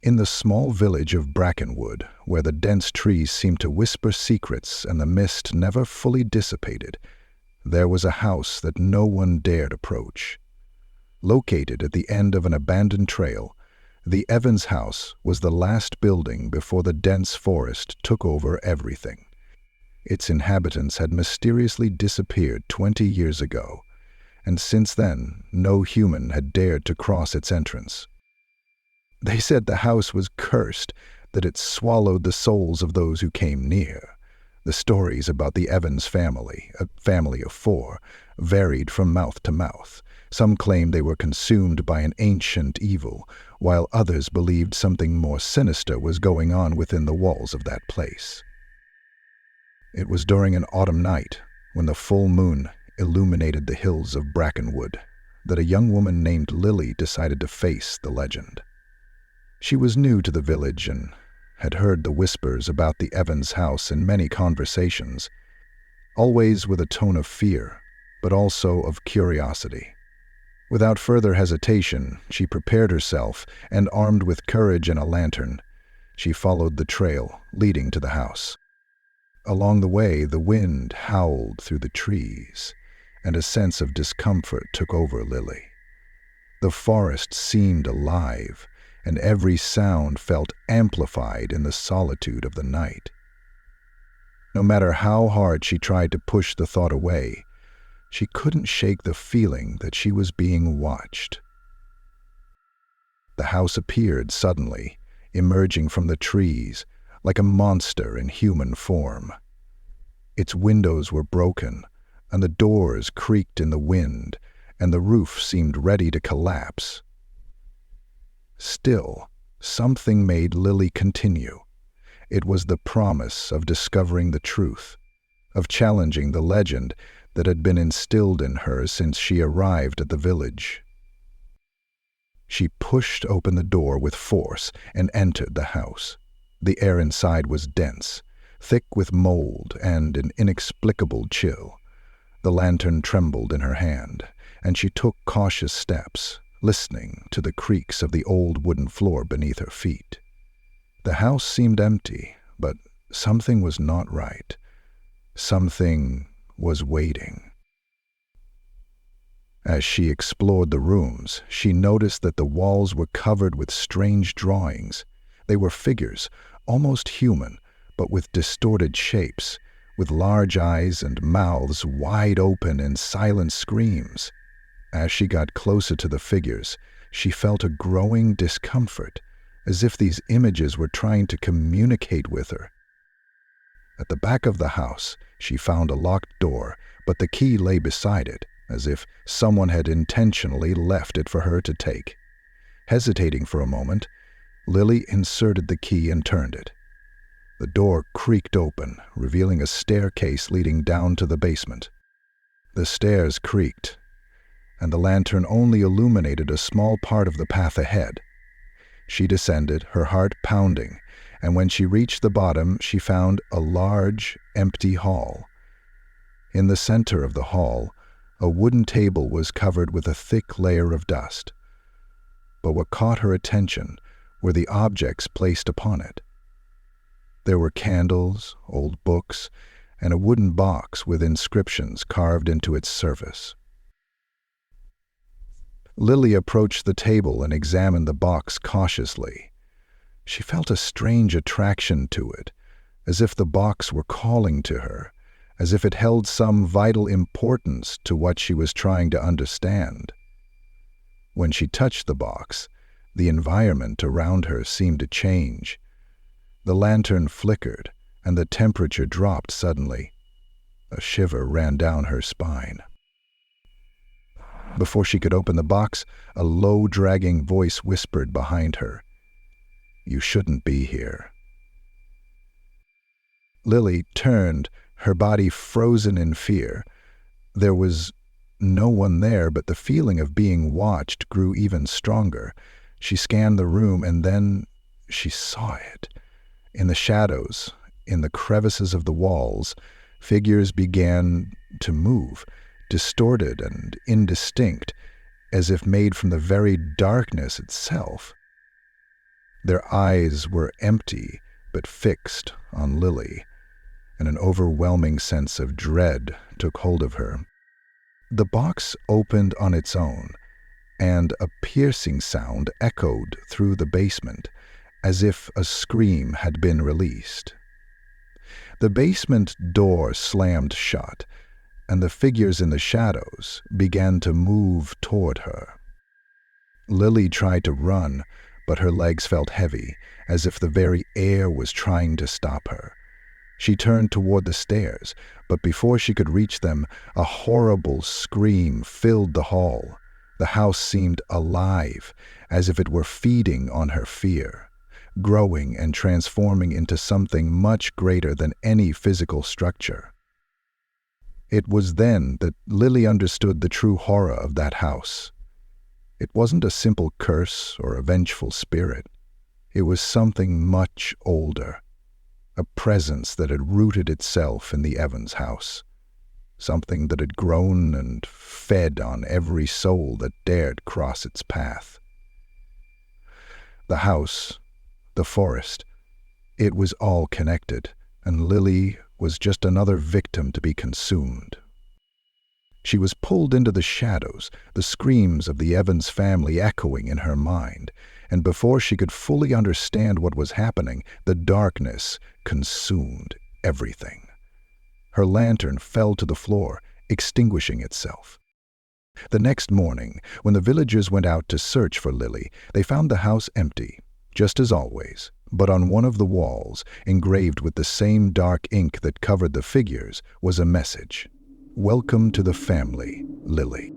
In the small village of Brackenwood, where the dense trees seemed to whisper secrets and the mist never fully dissipated, there was a house that no one dared approach. Located at the end of an abandoned trail, the Evans house was the last building before the dense forest took over everything. Its inhabitants had mysteriously disappeared 20 years ago, and since then, no human had dared to cross its entrance. They said the house was cursed, that it swallowed the souls of those who came near. The stories about the Evans family, a family of 4, varied from mouth to mouth. Some claimed they were consumed by an ancient evil, while others believed something more sinister was going on within the walls of that place. It was during an autumn night, when the full moon illuminated the hills of Brackenwood, that a young woman named Lily decided to face the legend. She was new to the village and had heard the whispers about the Evans house in many conversations, always with a tone of fear, but also of curiosity. Without further hesitation, she prepared herself, and armed with courage and a lantern, she followed the trail leading to the house. Along the way, the wind howled through the trees, and a sense of discomfort took over Lily. The forest seemed alive, and every sound felt amplified in the solitude of the night. No matter how hard she tried to push the thought away, she couldn't shake the feeling that she was being watched. The house appeared suddenly, emerging from the trees, like a monster in human form. Its windows were broken, and the doors creaked in the wind, and the roof seemed ready to collapse. Still, something made Lily continue. It was the promise of discovering the truth, of challenging the legend that had been instilled in her since she arrived at the village. She pushed open the door with force and entered the house. The air inside was dense, thick with mold and an inexplicable chill. The lantern trembled in her hand, and she took cautious steps, listening to the creaks of the old wooden floor beneath her feet. The house seemed empty, but something was not right. Something was waiting. As she explored the rooms, she noticed that the walls were covered with strange drawings. They were figures, almost human, but with distorted shapes, with large eyes and mouths wide open in silent screams. As she got closer to the figures, she felt a growing discomfort, as if these images were trying to communicate with her. At the back of the house, she found a locked door, but the key lay beside it, as if someone had intentionally left it for her to take. Hesitating for a moment, Lily inserted the key and turned it. The door creaked open, revealing a staircase leading down to the basement. The stairs creaked, and the lantern only illuminated a small part of the path ahead. She descended, her heart pounding, and when she reached the bottom, she found a large, empty hall. In the center of the hall, a wooden table was covered with a thick layer of dust. But what caught her attention were the objects placed upon it. There were candles, old books, and a wooden box with inscriptions carved into its surface. Lily approached the table and examined the box cautiously. She felt a strange attraction to it, as if the box were calling to her, as if it held some vital importance to what she was trying to understand. When she touched the box, the environment around her seemed to change. The lantern flickered, and the temperature dropped suddenly. A shiver ran down her spine. Before she could open the box, a low, dragging voice whispered behind her, "You shouldn't be here." Lily turned, her body frozen in fear. There was no one there, but the feeling of being watched grew even stronger. She scanned the room, and then she saw it. In the shadows, in the crevices of the walls, figures began to move, distorted and indistinct, as if made from the very darkness itself. Their eyes were empty but fixed on Lily, and an overwhelming sense of dread took hold of her. The box opened on its own, and a piercing sound echoed through the basement, as if a scream had been released. The basement door slammed shut, and the figures in the shadows began to move toward her. Lily tried to run, but her legs felt heavy, as if the very air was trying to stop her. She turned toward the stairs, but before she could reach them, a horrible scream filled the hall. The house seemed alive, as if it were feeding on her fear, growing and transforming into something much greater than any physical structure. It was then that Lily understood the true horror of that house. It wasn't a simple curse or a vengeful spirit. It was something much older, a presence that had rooted itself in the Evans house, something that had grown and fed on every soul that dared cross its path. The house, the forest, it was all connected, and Lily was just another victim to be consumed. She was pulled into the shadows, the screams of the Evans family echoing in her mind, and before she could fully understand what was happening, the darkness consumed everything. Her lantern fell to the floor, extinguishing itself. The next morning, when the villagers went out to search for Lily, they found the house empty, just as always, but on one of the walls, engraved with the same dark ink that covered the figures, was a message. "Welcome to the family, Lily."